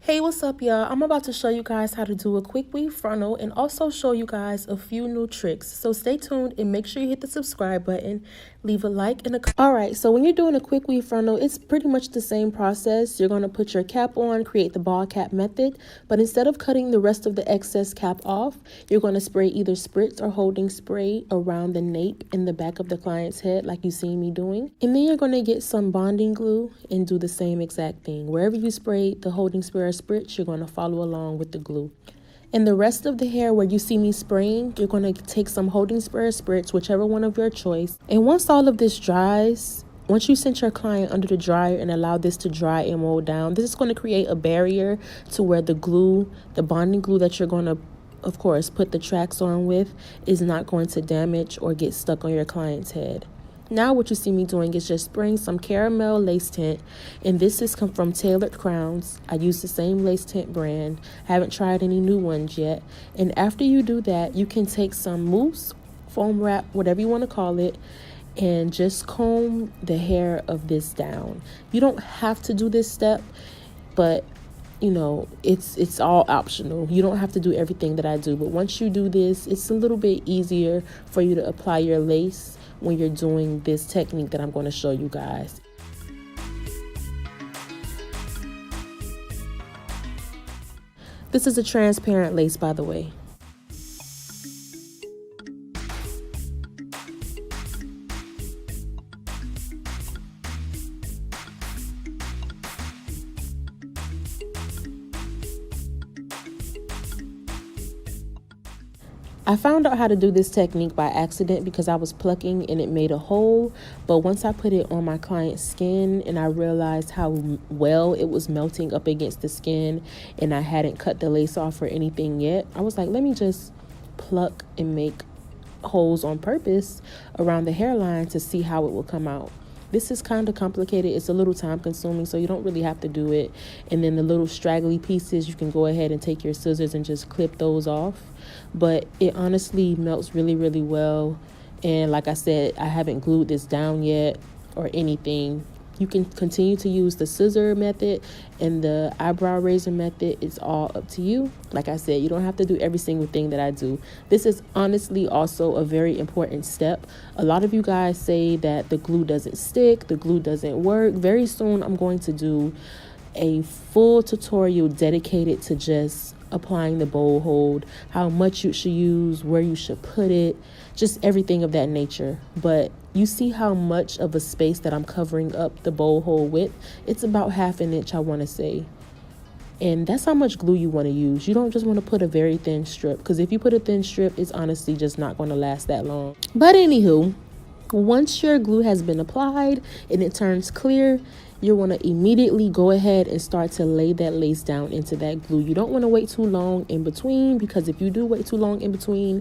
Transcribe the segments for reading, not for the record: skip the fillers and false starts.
Hey, what's up, y'all? I'm about to show you guys how to do a quick weave frontal and also show you guys a few new tricks. So stay tuned and make sure you hit the subscribe button, leave a like and a comment. All right, so when you're doing a quick weave frontal, it's pretty much the same process. You're going to put your cap on, create the ball cap method, but instead of cutting the rest of the excess cap off, you're going to spray either spritz or holding spray around the nape in the back of the client's head like you see me doing. And then you're going to get some bonding glue and do the same exact thing. Wherever you spray the holding spray or spritz, you're going to follow along with the glue. And the rest of the hair where you see me spraying, you're going to take some holding spray or spritz, whichever one of your choice. And once all of this dries, once you send your client under the dryer and allow this to dry and mold down, this is going to create a barrier to where the glue, the bonding glue that you're going to, of course, put the tracks on with, is not going to damage or get stuck on your client's head. Now what you see me doing is just spraying some caramel lace tint, and this is come from Tailored Crowns. I use the same lace tint brand. I haven't tried any new ones yet. And after you do that, you can take some mousse, foam wrap, whatever you want to call it, and just comb the hair of this down. You don't have to do this step, but you know, it's all optional. You don't have to do everything that I do, but once you do this, it's a little bit easier for you to apply your lace when you're doing this technique that I'm going to show you guys. This is a transparent lace, by the way. I found out how to do this technique by accident because I was plucking and it made a hole. But once I put it on my client's skin and I realized how well it was melting up against the skin and I hadn't cut the lace off or anything yet, I was like, let me just pluck and make holes on purpose around the hairline to see how it will come out. This is kind of complicated. It's a little time consuming, so you don't really have to do it. And then the little straggly pieces, you can go ahead and take your scissors and just clip those off. But it honestly melts really, really well. And like I said, I haven't glued this down yet or anything. You can continue to use the scissor method and the eyebrow razor method. It's all up to you. Like I said, you don't have to do every single thing that I do. This is honestly also a very important step. A lot of you guys say that the glue doesn't stick, the glue doesn't work. Very soon I'm going to do a full tutorial dedicated to just applying the bowl hold, how much you should use, where you should put it, just everything of that nature. But you see how much of a space that I'm covering up the bowl hole with? It's about 1/2 inch, I want to say. And that's how much glue you want to use. You don't just want to put a very thin strip, because if you put a thin strip, it's honestly just not going to last that long. But anywho, once your glue has been applied and it turns clear, you want to immediately go ahead and start to lay that lace down into that glue. You don't want to wait too long in between, because if you do wait too long in between,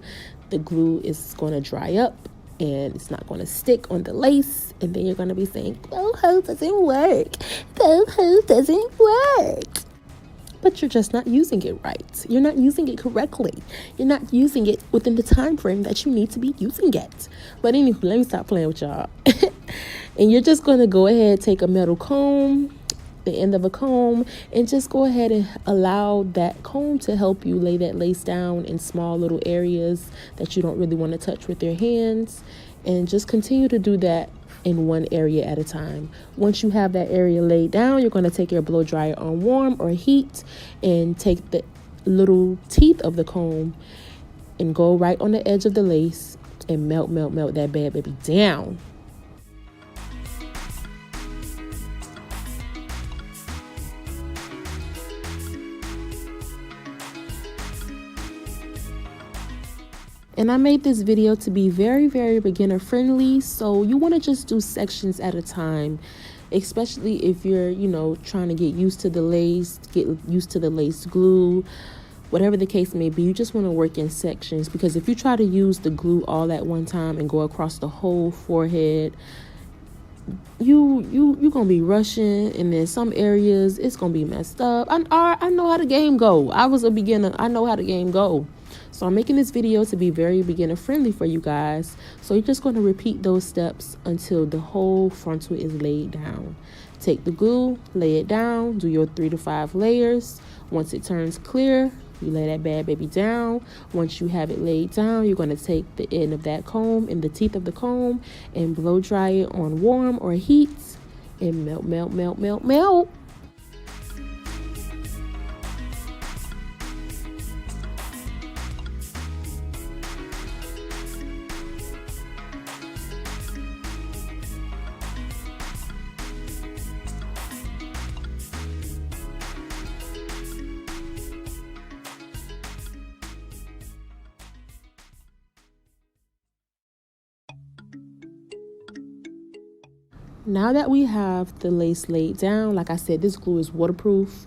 the glue is going to dry up and it's not going to stick on the lace, and then you're going to be saying, bow hold doesn't work, bow hold doesn't work. But you're just not using it right. You're not using it correctly. You're not using it within the time frame that you need to be using it. But anyway, let me stop playing with y'all. And you're just going to go ahead, take a metal comb, the end of a comb, and just go ahead and allow that comb to help you lay that lace down in small little areas that you don't really want to touch with your hands. And just continue to do that in one area at a time. Once you have that area laid down, you're going to take your blow dryer on warm or heat and take the little teeth of the comb and go right on the edge of the lace and melt that bad baby down. And I made this video to be very, very beginner friendly. So you want to just do sections at a time, especially if you're, you know, trying to get used to the lace, get used to the lace glue, whatever the case may be. You just want to work in sections, because if you try to use the glue all at one time and go across the whole forehead, you're gonna be rushing, and then some areas it's gonna be messed up. I know how the game go. I was a beginner. I know how the game go. So I'm making this video to be very beginner friendly for you guys. So you're just going to repeat those steps until the whole frontal is laid down. Take the glue, lay it down, do your 3 to 5 layers. Once it turns clear, you lay that bad baby down. Once you have it laid down, you're going to take the end of that comb and the teeth of the comb and blow dry it on warm or heat and melt, melt, melt, melt, melt. Now that we have the lace laid down, like I said, this glue is waterproof,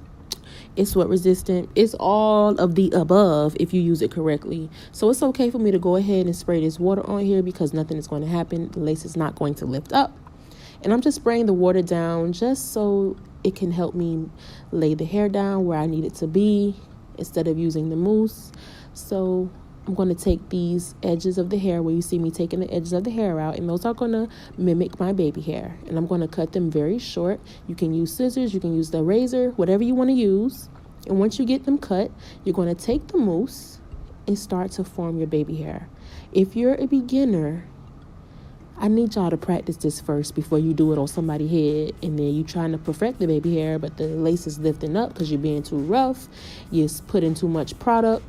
it's sweat resistant, it's all of the above if you use it correctly. So it's okay for me to go ahead and spray this water on here because nothing is going to happen. The lace is not going to lift up. And I'm just spraying the water down just so it can help me lay the hair down where I need it to be instead of using the mousse. So I'm going to take these edges of the hair where you see me taking the edges of the hair out, and those are going to mimic my baby hair. And I'm going to cut them very short. You can use scissors, you can use the razor, whatever you want to use. And once you get them cut, you're going to take the mousse and start to form your baby hair. If you're a beginner, I need y'all to practice this first before you do it on somebody's head, and then you trying to perfect the baby hair, but the lace is lifting up because you're being too rough, you're putting too much product.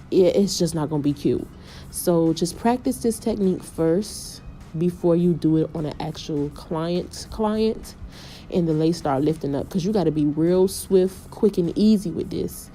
It's just not going to be cute. So just practice this technique first before you do it on an actual client and the lace start lifting up, because you got to be real swift, quick, and easy with this.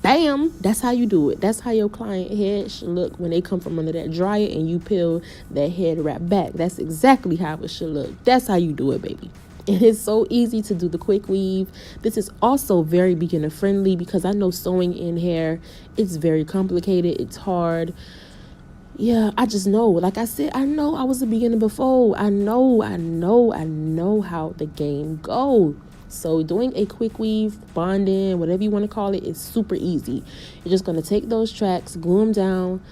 Bam! That's how you do it. That's how your client head should look when they come from under that dryer and you peel that head wrap back. That's exactly how it should look. That's how you do it, baby. And it's so easy to do the quick weave. This is also very beginner friendly because I know sewing in hair, it's very complicated. It's hard. Yeah, I just know. Like I said, I know I was a beginner before. I know how the game goes. So doing a quick weave, bonding, whatever you want to call it, is super easy. You're just going to take those tracks, glue them down,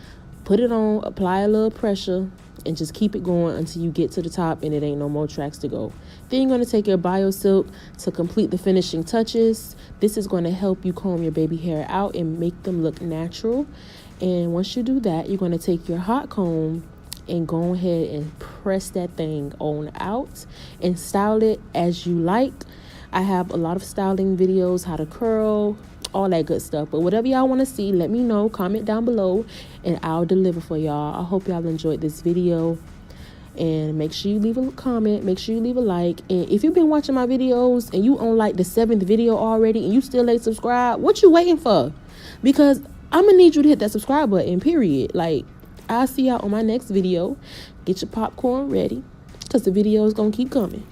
put it on, apply a little pressure, and just keep it going until you get to the top and it ain't no more tracks to go. Then you're going to take your BioSilk to complete the finishing touches. This is going to help you comb your baby hair out and make them look natural. And once you do that, you're going to take your hot comb and go ahead and press that thing on out and style it as you like. I have a lot of styling videos, how to curl, all that good stuff. But whatever y'all want to see, let me know. Comment down below and I'll deliver for y'all. I hope y'all enjoyed this video. And make sure you leave a comment. Make sure you leave a like. And if you've been watching my videos and you on like the 7th video already and you still ain't subscribed, what you waiting for? Because I'm going to need you to hit that subscribe button, period. Like, I'll see y'all on my next video. Get your popcorn ready because the video is going to keep coming.